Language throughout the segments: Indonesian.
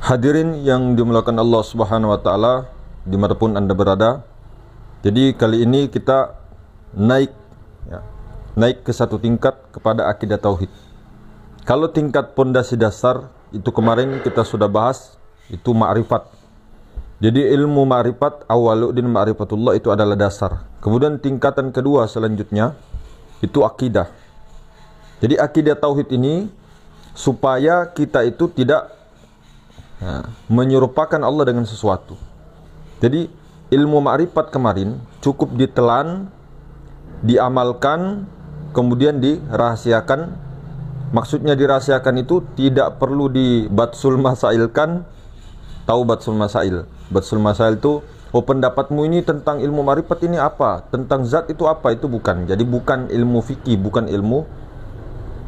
Hadirin yang dimuliakan Allah Subhanahu wa taala dimanapun Anda berada. Jadi kali ini kita naik ke satu tingkat kepada akidah tauhid. Kalau tingkat pondasi dasar itu kemarin kita sudah bahas, itu ma'rifat. Jadi ilmu ma'rifat, awaluddin ma'rifatullah, itu adalah dasar. Kemudian tingkatan kedua selanjutnya itu akidah. Jadi akidah tauhid ini supaya kita itu tidak menyerupakan Allah dengan sesuatu. Jadi ilmu ma'rifat kemarin cukup ditelan, diamalkan, kemudian dirahasiakan. Maksudnya dirahasiakan itu tidak perlu dibatsul masailkan. Tahu batsul masail? Batsul masail itu, oh pendapatmu ini tentang ilmu ma'rifat ini apa? Tentang zat itu apa? Itu bukan. Jadi bukan ilmu fikih, bukan ilmu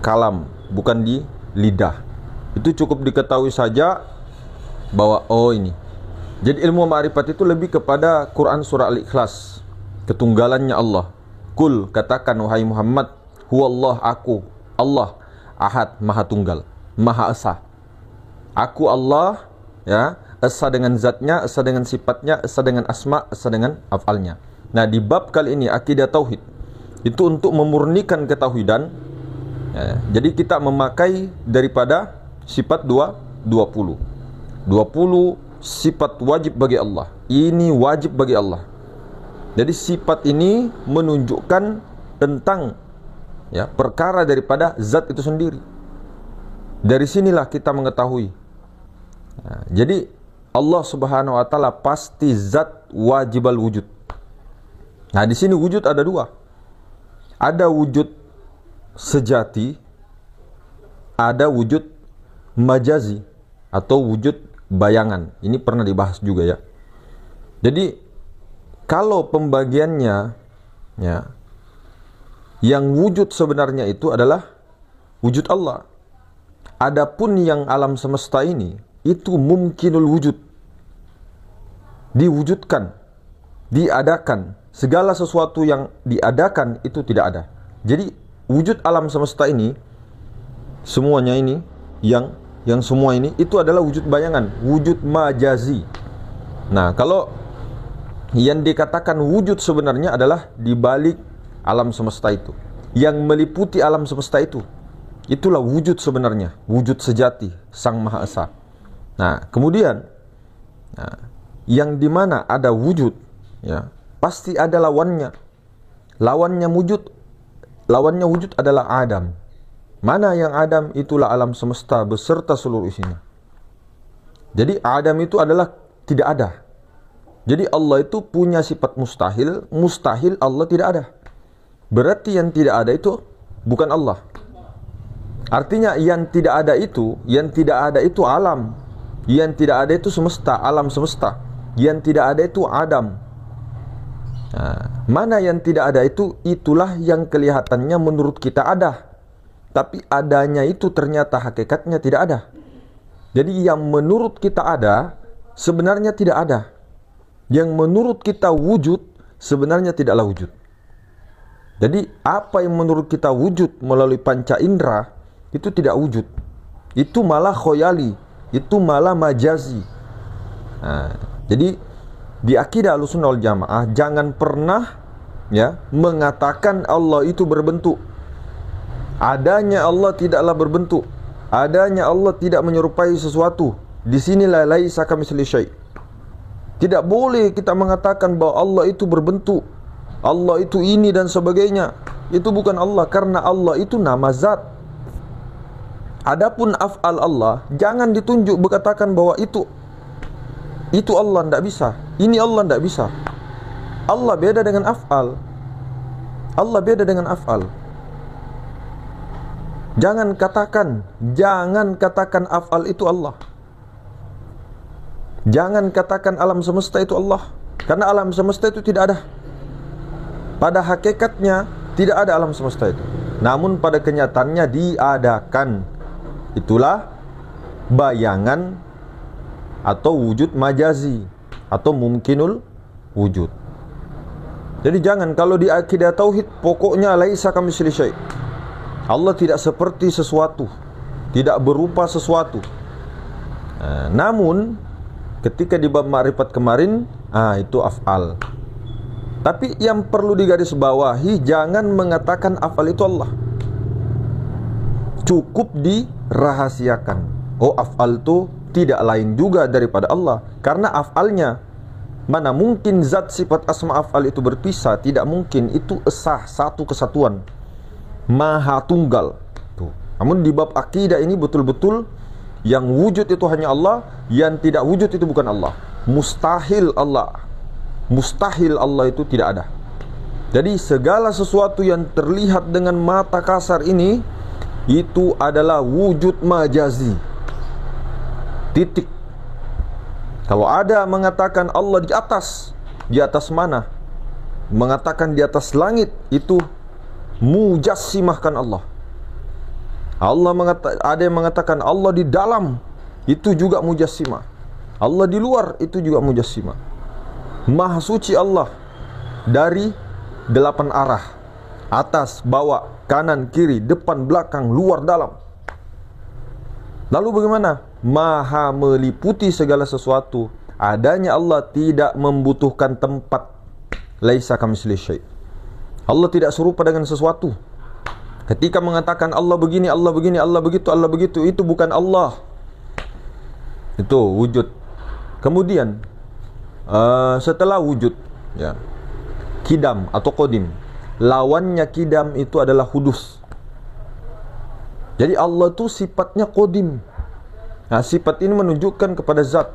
kalam, bukan di lidah. Itu cukup diketahui saja bahwa oh ini. Jadi ilmu ma'rifat itu lebih kepada Quran surah Al-Ikhlas, ketunggalannya Allah. Kul, katakan wahai Muhammad, huwallah, aku Allah, ahad, maha tunggal, maha esa. Aku Allah, ya, esa dengan zatnya, esa dengan sifatnya, esa dengan asma, esa dengan af'alnya. Nah, di bab kali ini akidah tauhid itu untuk memurnikan ketauhidan. Ya, jadi kita memakai daripada sifat 20 sifat wajib bagi Allah. Ini wajib bagi Allah. Jadi sifat ini menunjukkan tentang perkara daripada zat itu sendiri. Dari sinilah kita mengetahui. Nah, jadi Allah Subhanahu wa taala pasti zat wajibal wujud. Nah, di sini wujud ada dua. Ada wujud sejati, ada wujud majazi atau wujud bayangan. Ini pernah dibahas juga ya. Jadi kalau pembagiannya yang wujud sebenarnya itu adalah wujud Allah. Adapun yang alam semesta ini itu mumkinul wujud. Diwujudkan, diadakan. Segala sesuatu yang diadakan itu tidak ada. Jadi wujud alam semesta ini, semuanya ini, yang semua ini itu adalah wujud bayangan, wujud majazi. Nah, kalau yang dikatakan wujud sebenarnya adalah di balik alam semesta itu, yang meliputi alam semesta itu, itulah wujud sebenarnya, wujud sejati Sang Maha Esa. Nah, kemudian yang dimana ada wujud, pasti ada lawannya. Lawannya wujud adalah Adam. Mana yang Adam? Itulah alam semesta beserta seluruh isinya. Jadi Adam itu adalah tidak ada. Jadi Allah itu punya sifat mustahil. Mustahil Allah tidak ada. Berarti yang tidak ada itu bukan Allah. Artinya yang tidak ada itu alam. Yang tidak ada itu semesta, alam semesta. Yang tidak ada itu Adam. Nah, mana yang tidak ada itu, itulah yang kelihatannya menurut kita ada. Tapi adanya itu ternyata hakikatnya tidak ada. Jadi yang menurut kita ada, sebenarnya tidak ada. Yang menurut kita wujud, sebenarnya tidaklah wujud. Jadi apa yang menurut kita wujud melalui panca indera, itu tidak wujud. Itu malah khoyali, itu malah majazi. Nah, jadi di akidah Ahlussunnah wal Jamaah jangan pernah mengatakan Allah itu berbentuk. Adanya Allah tidaklah berbentuk. Adanya Allah tidak menyerupai sesuatu. Di sinilah laisa kamitslihi syai'. Tidak boleh kita mengatakan bahwa Allah itu berbentuk, Allah itu ini dan sebagainya. Itu bukan Allah, karena Allah itu nama zat. Adapun af'al Allah jangan ditunjuk berkatakan bahwa itu Allah, tidak bisa. Ini Allah, tidak bisa. Allah beda dengan af'al. Allah beda dengan af'al. Jangan katakan af'al itu Allah. Jangan katakan alam semesta itu Allah, karena alam semesta itu tidak ada. Pada hakikatnya tidak ada alam semesta itu. Namun pada kenyataannya diadakan. Itulah bayangan atau wujud majazi atau mumkinul wujud. Jadi jangan, kalau di akidah tauhid pokoknya laisa kamitslihi syai'. Allah tidak seperti sesuatu, tidak berupa sesuatu. Namun ketika di bab ma'rifat kemarin, itu af'al. Tapi yang perlu digarisbawahi, jangan mengatakan af'al itu Allah. Cukup dirahasiakan. Oh, af'al itu tidak lain juga daripada Allah. Karena af'alnya, mana mungkin zat sifat asma af'al itu berpisah? Tidak mungkin. Itu esah, satu kesatuan, maha tunggal. Tuh. Namun di bab akidah ini betul-betul yang wujud itu hanya Allah, yang tidak wujud itu bukan Allah. Mustahil Allah itu tidak ada. Jadi segala sesuatu yang terlihat dengan mata kasar ini, itu adalah wujud majazi. Titik. Kalau ada mengatakan Allah di atas mana? Mengatakan di atas langit, itu mujassimahkan Allah. Ada yang mengatakan Allah di dalam, itu juga mujassimah. Allah di luar, itu juga mujassimah. Maha suci Allah dari 8 arah, atas, bawah, kanan, kiri, depan, belakang, luar, dalam. Lalu bagaimana? Maha meliputi segala sesuatu. Adanya Allah tidak membutuhkan tempat. Laisa kamitslihi syai'. Allah tidak serupa dengan sesuatu. Ketika mengatakan Allah begini, Allah begini, Allah begitu, Allah begitu, itu bukan Allah. Itu wujud. Kemudian setelah wujud, ya, kidam atau kodim. Lawannya kidam itu adalah hudus. Jadi Allah itu sifatnya kodim. Nah, sifat ini menunjukkan kepada zat.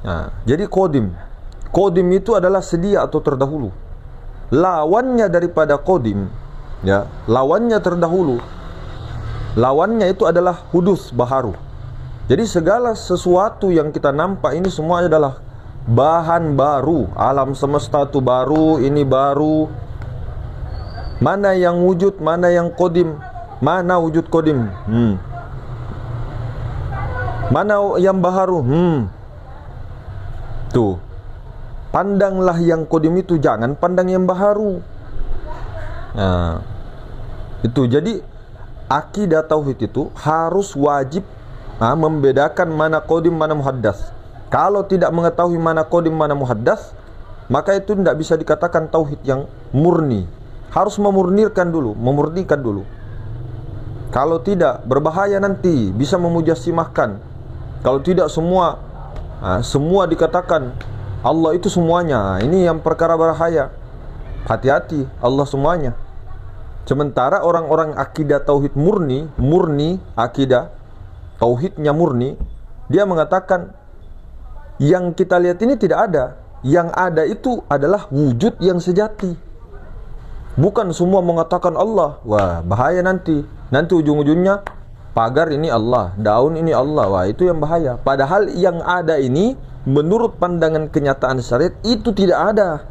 Nah, jadi kodim. Kodim itu adalah sedia atau terdahulu. Lawannya daripada kodim, ya, lawannya terdahulu. Lawannya itu adalah hudus, baharu. Jadi segala sesuatu yang kita nampak ini semua adalah bahan baru. Alam semesta itu baru, ini baru. Mana yang wujud, mana yang kodim? Mana wujud kodim? Mana yang baharu? Tuh. Pandanglah yang kodim itu, jangan pandang yang baharu. Nah, itu jadi akidah tauhid itu harus wajib membedakan mana kodim, mana muhaddas. Kalau tidak mengetahui mana kodim, mana muhaddas, maka itu tidak bisa dikatakan tauhid yang murni. Harus memurnikan dulu. Kalau tidak, berbahaya nanti, bisa memujassimahkan. Kalau tidak semua dikatakan Allah itu semuanya. Ini yang perkara berbahaya. Hati-hati, Allah semuanya. Sementara orang-orang akidah tauhid murni akidah tauhidnya murni, dia mengatakan yang kita lihat ini tidak ada. Yang ada itu adalah wujud yang sejati. Bukan semua mengatakan Allah. Wah, bahaya nanti. Nanti ujung-ujungnya pagar ini Allah, daun ini Allah. Wah, itu yang bahaya. Padahal yang ada ini menurut pandangan kenyataan syariat itu tidak ada.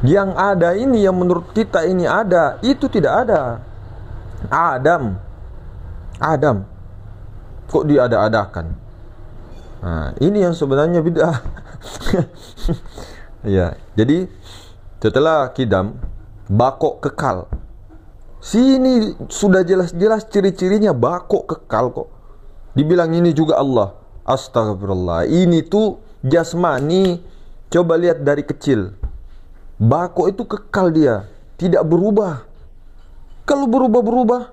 Yang ada ini, yang menurut kita ini ada, itu tidak ada. Adam kok diada-adakan? Nah, ini yang sebenarnya bid'ah. Ya, jadi setelah kidam, bakok kekal. Sini sudah jelas-jelas ciri-cirinya bakok kekal kok. Dibilang ini juga Allah. Astagfirullah. Ini tuh jasmani. Coba lihat dari kecil. Bakok itu kekal dia, tidak berubah. Kalau berubah-berubah,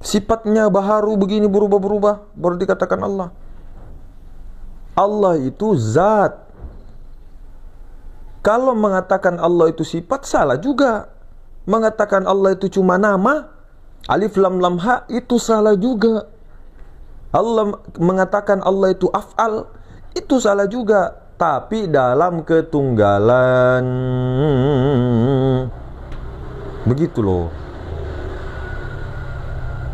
sifatnya baharu begini berubah-berubah, baru dikatakan Allah. Allah itu zat. Kalau mengatakan Allah itu sifat, salah juga. Mengatakan Allah itu cuma nama, alif lam lam ha, itu salah juga. Allah mengatakan Allah itu af'al, itu salah juga. Tapi dalam ketunggalan, begitu loh.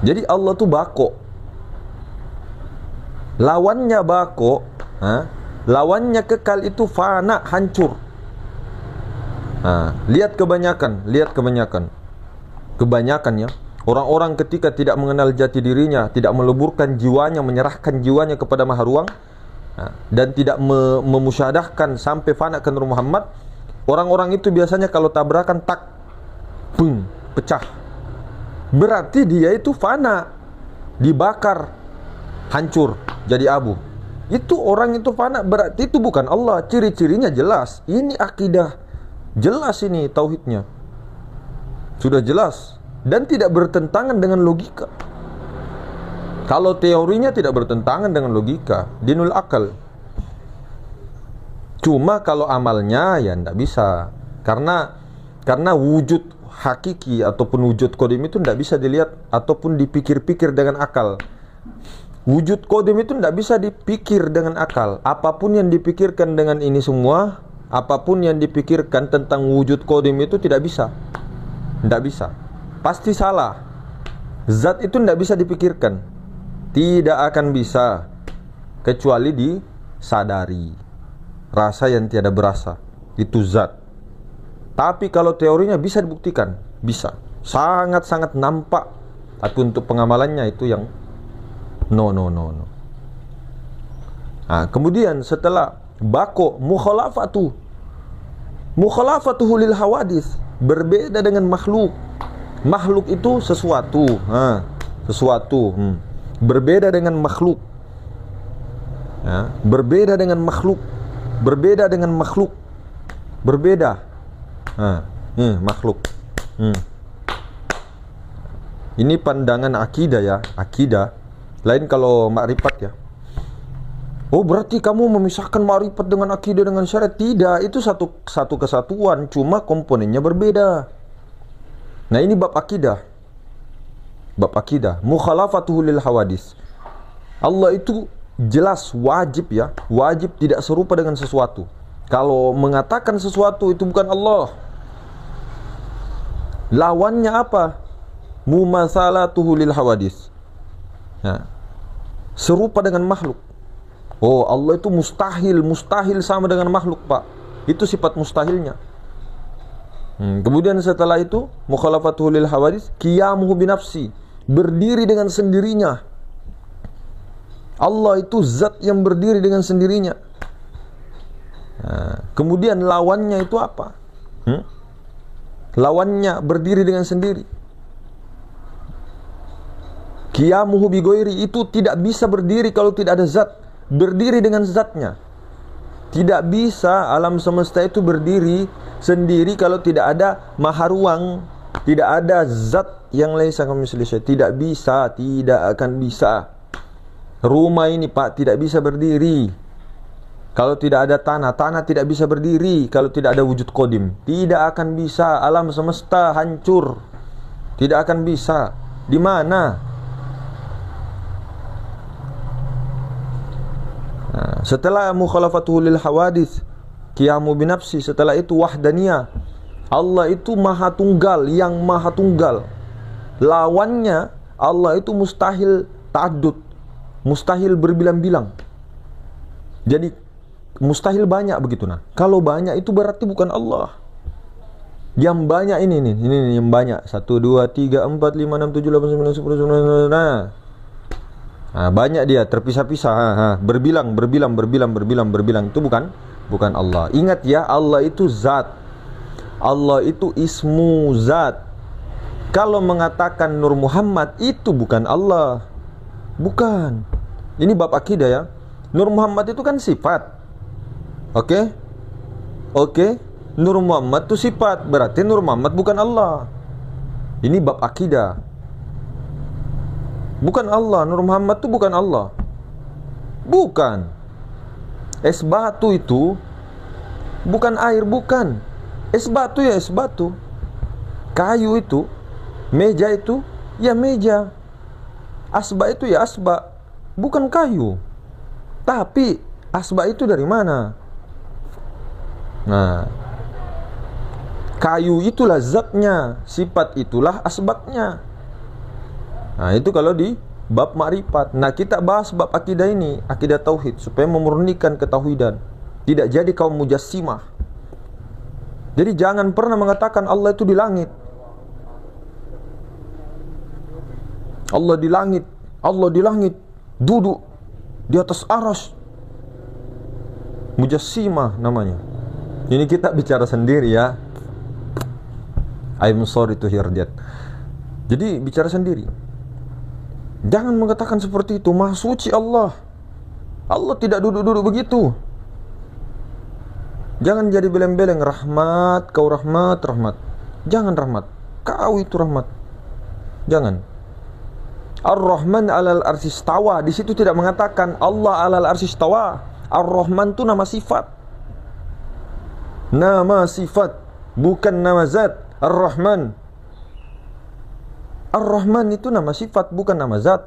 Jadi Allah itu bako. Lawannya bako, lawannya kekal itu fana, hancur. Lihat kebanyakan ya. Orang-orang ketika tidak mengenal jati dirinya, tidak meleburkan jiwanya, menyerahkan jiwanya kepada Maha Ruang, dan tidak memusyahadahkan sampai fana ke Nur Muhammad, orang-orang itu biasanya kalau tabrakan pecah. Berarti dia itu fana, dibakar, hancur, jadi abu. Itu orang itu fana, berarti itu bukan Allah. Ciri-cirinya jelas. Ini akidah jelas, ini tauhidnya sudah jelas dan tidak bertentangan dengan logika. Kalau teorinya tidak bertentangan dengan logika, dinul akal. Cuma kalau amalnya ya tidak bisa. Karena wujud hakiki ataupun wujud qadim itu tidak bisa dilihat ataupun dipikir-pikir dengan akal. Wujud qadim itu tidak bisa dipikir dengan akal. Apapun yang dipikirkan dengan ini semua, apapun yang dipikirkan tentang wujud qadim itu tidak bisa. Tidak bisa. Pasti salah. Zat itu tidak bisa dipikirkan. Tidak akan bisa kecuali disadari. Rasa yang tiada berasa itu zat. Tapi kalau teorinya bisa dibuktikan, bisa. Sangat-sangat nampak. Tapi untuk pengamalannya itu yang no. Nah, kemudian setelah bako mukhalafatuhu lil hawadith, berbeda dengan makhluk. Makhluk itu sesuatu, berbeda dengan makhluk. Ya, berbeda dengan makhluk. Berbeda dengan makhluk. Berbeda. Makhluk. Ini pandangan akidah ya, akidah. Lain kalau makrifat ya. Oh, berarti kamu memisahkan makrifat dengan akidah dengan syariat? Tidak, itu satu kesatuan, cuma komponennya berbeda. Nah, ini bab akidah. Bab akidah, mukhalafatuhu lil hawadis. Allah itu jelas wajib ya, wajib tidak serupa dengan sesuatu. Kalau mengatakan sesuatu itu bukan Allah, lawannya apa? Mumatsalatuhu lil hawadis. Nah, serupa dengan makhluk. Oh, Allah itu mustahil sama dengan makhluk, Pak. Itu sifat mustahilnya. Kemudian setelah itu mukhalafatuhu lil hawadis, qiyamuhu binafsi, berdiri dengan sendirinya. Allah itu zat yang berdiri dengan sendirinya. Nah, kemudian lawannya itu apa? Lawannya berdiri dengan sendiri. Qiyamuhu bi ghairi, itu tidak bisa berdiri kalau tidak ada zat. Berdiri dengan zatnya. Tidak bisa alam semesta itu berdiri sendiri kalau tidak ada maha ruang, tidak ada zat yang laisa kamitslihi syai'. Tidak bisa, tidak akan bisa. Rumah ini, Pak, tidak bisa berdiri kalau tidak ada tanah. Tanah tidak bisa berdiri kalau tidak ada wujud qadim. Tidak akan bisa. Alam semesta hancur. Tidak akan bisa. Di mana? Nah, setelah mukhalafatuhu lil hawadits, qiyamu binafsi, setelah itu wahdaniyah. Allah itu maha tunggal, yang maha tunggal. Lawannya Allah itu mustahil ta'addud, mustahil berbilang-bilang. Jadi mustahil banyak begitu. Nah, kalau banyak itu berarti bukan Allah. Yang banyak ini yang banyak. 1 2 3 4 5 6 7 8 9 10 11 12. Nah, banyak dia terpisah-pisah, berbilang itu bukan Allah. Ingat ya, Allah itu zat. Allah itu ismu zat. Kalau mengatakan Nur Muhammad itu bukan Allah. Bukan. Ini bab akidah ya. Nur Muhammad itu kan sifat. Oke? Nur Muhammad itu sifat, berarti Nur Muhammad bukan Allah. Ini bab akidah. Bukan Allah, Nur Muhammad itu bukan Allah. Bukan. Es batu itu bukan air, bukan. Es batu ya es batu. Kayu itu, meja itu ya meja. Asba itu ya asba, bukan kayu. Tapi asba itu dari mana? Nah, kayu itulah zatnya, sifat itulah asbabnya. Nah, itu kalau di bab makrifat. Nah, kita bahas bab akidah ini, akidah tauhid, supaya memurnikan ketauhidan. Tidak jadi kaum mujassimah. Jadi jangan pernah mengatakan Allah itu di langit. Allah di langit, duduk di atas arsy. Mujassimah namanya. Ini kita bicara sendiri ya. I'm sorry to hear that. Jadi bicara sendiri. Jangan mengatakan seperti itu. Maha suci Allah. Allah tidak duduk-duduk begitu. Jangan jadi beleng-beleng. Rahmat, kau rahmat, rahmat. Jangan rahmat. Kau itu rahmat. Jangan. Ar-Rahman alal arsistawa. Di situ tidak mengatakan Allah alal arsistawa. Ar-Rahman itu nama sifat. Nama sifat, bukan nama zat. Ar-Rahman. Ar-Rahman itu nama sifat, bukan nama zat.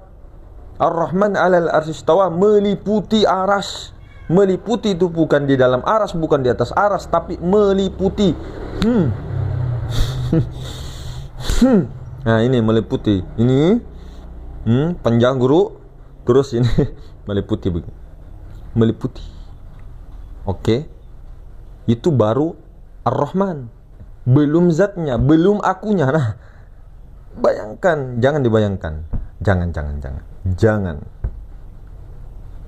Ar-Rahman alal arsistawa, meliputi aras. Meliputi itu bukan di dalam aras, bukan di atas aras, tapi meliputi. Nah, ini meliputi. Ini panjang guru. Terus ini meliputi begini. Meliputi. Oke. Itu baru Ar-Rahman. Belum zatnya, belum akunya. Nah, bayangkan, jangan dibayangkan. Jangan.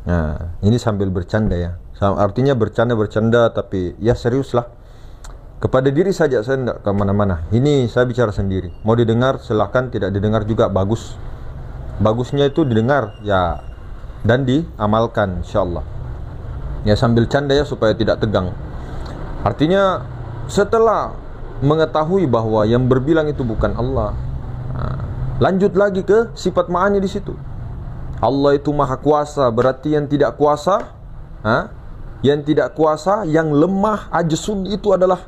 Nah, ini sambil bercanda ya. Artinya bercanda tapi ya seriuslah. Kepada diri saja, saya tidak kemana-mana. Ini saya bicara sendiri. Mau didengar silakan, tidak didengar juga bagus. Bagusnya itu didengar ya dan diamalkan insyaallah. Ya sambil canda ya supaya tidak tegang. Artinya setelah mengetahui bahwa yang berbilang itu bukan Allah, lanjut lagi ke sifat ma'ani di situ. Allah itu maha kuasa, berarti yang tidak kuasa, yang lemah, ajsun itu adalah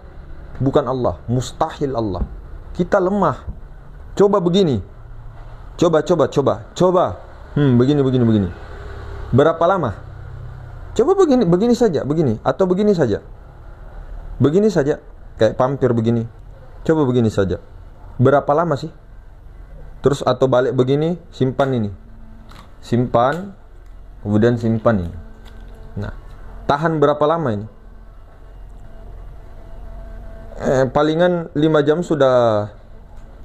bukan Allah, mustahil Allah. Kita lemah. Coba begini. Coba. Begini. Berapa lama? Coba begini saja, begini atau begini saja. Begini saja, kayak pampir begini. Coba begini saja. Berapa lama sih? Terus atau balik begini, simpan ini. Simpan, kemudian simpan ini. Nah, tahan berapa lama ini? Palingan 5 jam sudah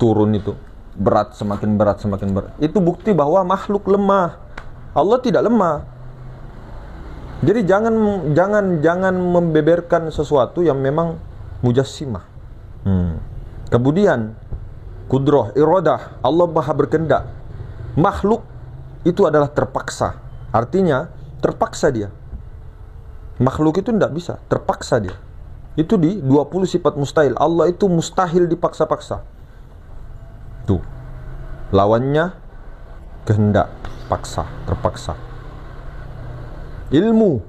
turun itu. Berat, semakin berat. Itu bukti bahwa makhluk lemah. Allah tidak lemah. Jadi jangan membeberkan sesuatu yang memang mujassimah. Kemudian kudrah, iradah, Allah maha berkehendak. Makhluk itu adalah terpaksa. Artinya terpaksa dia. Makhluk itu tidak bisa, terpaksa dia. Itu di 20 sifat mustahil. Allah itu mustahil dipaksa-paksa. Tuh. Lawannya kehendak, paksa, terpaksa. Ilmu.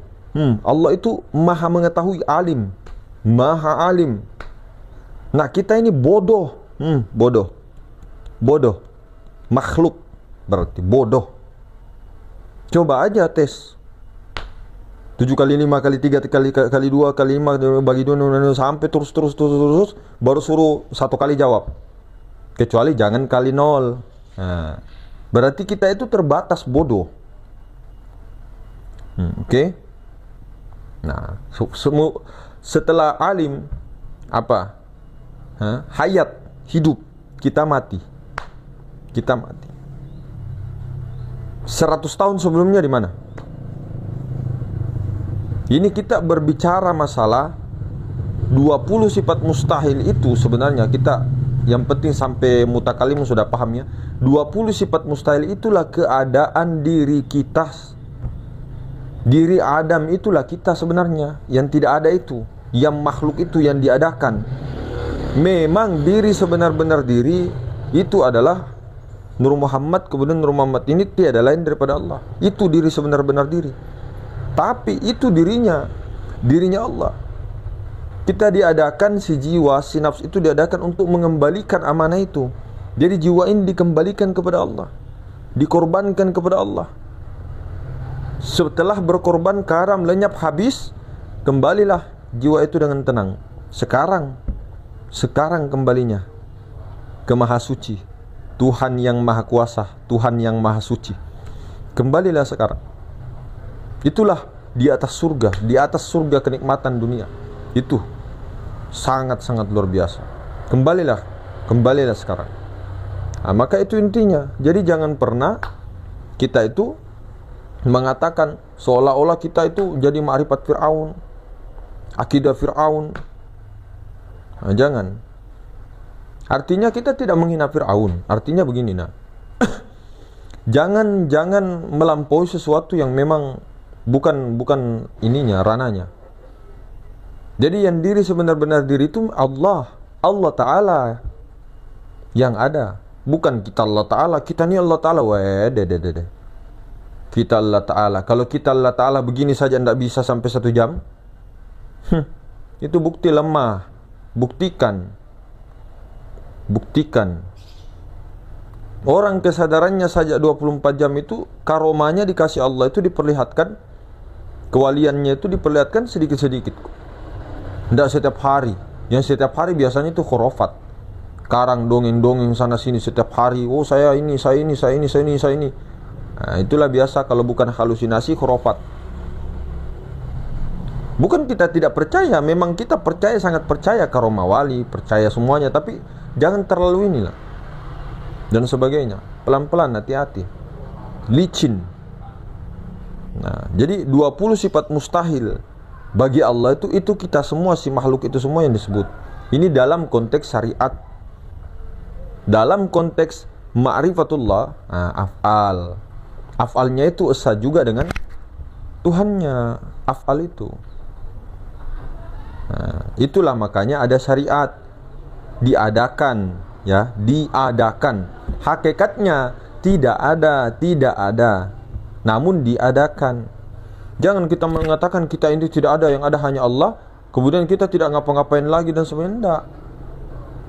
Allah itu maha mengetahui, alim. Maha alim. Nah, kita ini bodoh. Bodoh. Makhluk berarti bodoh. Coba aja tes 7 kali 5 kali 3 kali 2 kali 5 bagi 2 sampai terus baru suruh 1 kali jawab. Kecuali jangan kali 0. Nah, berarti kita itu terbatas bodoh. Oke. Nah, setelah alim apa? Hayat, hidup, kita mati. 100 tahun sebelumnya di mana? Ini kita berbicara masalah 20 sifat mustahil itu sebenarnya kita yang penting sampai mutakalim sudah paham ya. 20 sifat mustahil itulah keadaan diri kita. Diri Adam itulah kita sebenarnya. Yang tidak ada itu, yang makhluk itu yang diadakan. Memang diri sebenar-benar diri itu adalah Nur Muhammad, kemudian Nur Muhammad ini tiada lain daripada Allah. Itu diri sebenar-benar diri. Tapi itu dirinya Allah. Kita diadakan si jiwa, si nafs itu diadakan untuk mengembalikan amanah itu. Jadi jiwa ini dikembalikan kepada Allah, dikorbankan kepada Allah. Setelah berkorban, karam, lenyap, habis, kembalilah jiwa itu dengan tenang. Sekarang kembalinya ke Maha Suci, Tuhan yang Maha Kuasa, Tuhan yang Maha Suci. Kembalilah sekarang. Itulah di atas surga kenikmatan dunia. Itu sangat-sangat luar biasa. Kembalilah sekarang. Nah, maka itu intinya. Jadi jangan pernah kita itu mengatakan seolah-olah kita itu jadi ma'rifat Fir'aun, akidah Fir'aun. Nah, jangan. Artinya kita tidak menghina Fir'aun. Artinya begini, Jangan melampaui sesuatu yang memang bukan ininya, rananya. Jadi yang diri sebenar-benar diri itu Allah Ta'ala yang ada, bukan kita Allah Ta'ala. Kita ni Allah Ta'ala, kita Allah Ta'ala. Kalau kita Allah Ta'ala begini saja tidak bisa sampai 1 jam, itu bukti lemah. Buktikan. Orang kesadarannya saja 24 jam itu, karomanya dikasih Allah itu diperlihatkan, kewaliannya itu diperlihatkan sedikit-sedikit. Tidak setiap hari. Yang setiap hari biasanya itu khurafat. Karang dongeng-dongeng sana sini setiap hari. Oh saya ini. Nah, itulah biasa kalau bukan halusinasi, khurafat. Bukan kita tidak percaya, memang kita percaya, sangat percaya karomah wali, percaya semuanya, tapi jangan terlalu inilah. Dan sebagainya. Pelan-pelan, hati-hati. Licin. Nah, jadi 20 sifat mustahil bagi Allah itu kita semua, si makhluk itu semua yang disebut. Ini dalam konteks syariat. Dalam konteks ma'rifatullah, af'al. Af'alnya itu esa juga dengan Tuhannya, af'al itu. Nah, itulah makanya ada syariat. Diadakan, ya, diadakan. Hakikatnya tidak ada. Namun diadakan. Jangan kita mengatakan kita ini tidak ada, yang ada hanya Allah, kemudian kita tidak ngapa-ngapain lagi dan sebagainya. Tidak.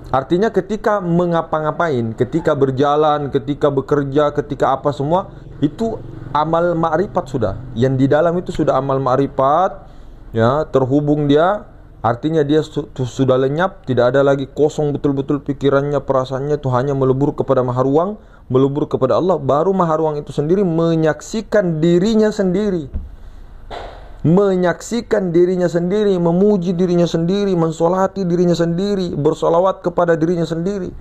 Artinya ketika mengapa-ngapain, ketika berjalan, ketika bekerja, ketika apa semua, itu amal ma'rifat sudah. Yang di dalam itu sudah amal ma'rifat, ya, terhubung dia. Artinya dia sudah lenyap, tidak ada lagi, kosong betul-betul pikirannya, perasaannya itu hanya melebur kepada maharuang, melebur kepada Allah. Baru maharuang itu sendiri menyaksikan dirinya sendiri. Menyaksikan dirinya sendiri, memuji dirinya sendiri, mensolati dirinya sendiri, bersolawat kepada dirinya sendiri.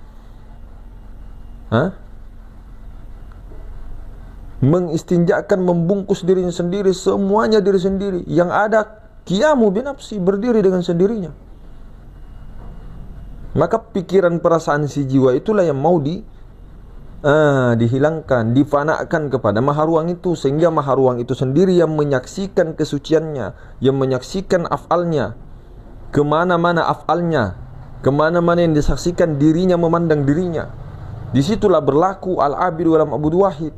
Mengistinjakan, membungkus dirinya sendiri, semuanya diri sendiri. Yang ada qiyamu binafsi, berdiri dengan sendirinya. Maka pikiran perasaan si jiwa itulah yang mau dihilangkan, difanakan kepada maharuang itu, sehingga maharuang itu sendiri yang menyaksikan kesuciannya, yang menyaksikan af'alnya, kemana-mana af'alnya, kemana-mana yang disaksikan dirinya, memandang dirinya. Disitulah berlaku al-abid walam abud wahid.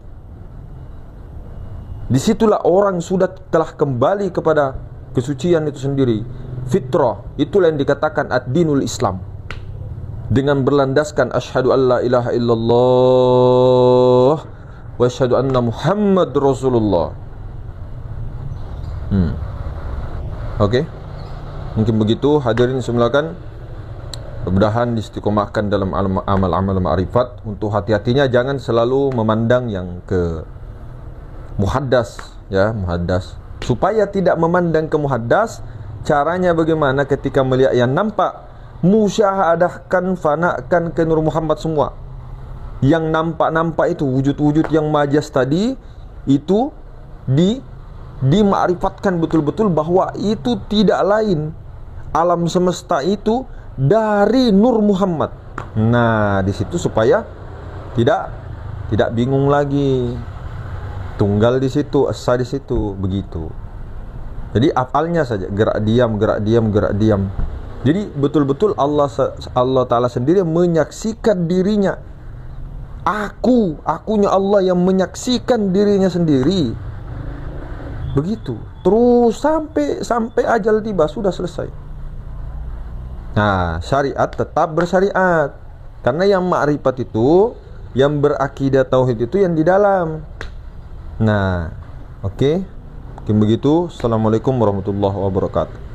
Disitulah orang sudah telah kembali kepada kesucian itu sendiri, fitrah. Itulah yang dikatakan ad-dinul Islam, dengan berlandaskan asyhadu an la ilaha illallah wa asyhadu anna Muhammad Rasulullah. Oke. Mungkin begitu hadirin semulakan. Mudah-mudahan istiqomahkan dalam amal-amal ma'rifat. Untuk hati-hatinya jangan selalu memandang yang ke muhaddas, ya, muhaddas. Supaya tidak memandang ke muhaddas, caranya bagaimana ketika melihat yang nampak, musyahadahkan, fanakan ke Nur Muhammad semua. Yang nampak-nampak itu, wujud-wujud yang majas tadi, itu dima'rifatkan betul-betul bahwa itu tidak lain, alam semesta itu dari Nur Muhammad. Nah, di situ supaya tidak bingung lagi. Tunggal di situ, esa di situ, begitu. Jadi afalnya saja, gerak diam. Jadi betul-betul Allah Ta'ala sendiri menyaksikan dirinya. Akunya Allah yang menyaksikan dirinya sendiri. Begitu. Terus sampai ajal tiba, sudah selesai. Nah, syariat tetap bersyariat. Karena yang ma'rifat itu, yang berakidah tauhid itu yang di dalam. Nah, oke. Mungkin begitu. Assalamualaikum warahmatullahi wabarakatuh.